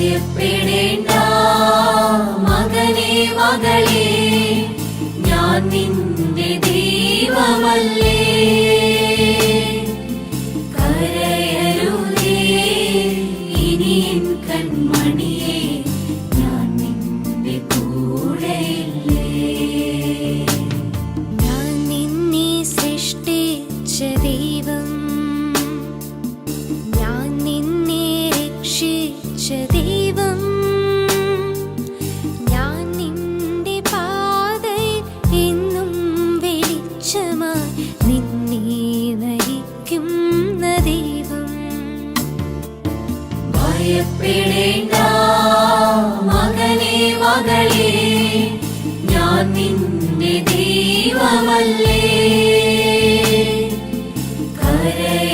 ഭയപ്പെടേണ്ട മകനേ മകളേ, ഞാൻ നിന്റെ ദൈവമല്ലേ. കരയരുതേ ഇനി എൻ കൺമണിയേ, ഞാൻ നിന്റെ കൂടെയില്ലേ. ഞാൻ നിന്നെ സൃഷ്ടിച്ച ദൈവം, ഞാൻ നിന്നെ രക്ഷിച്ച ദൈവം, ഞാൻ നിന്റെ പാതയിൽ എന്നും വെളിച്ചമായി നിന്നെ നയിക്കുന്ന ദൈവം. ഭയപ്പെടേണ്ട മകനേ മകളേ, ഞാൻ നിന്റെ ദൈവമല്ലേ. കരയ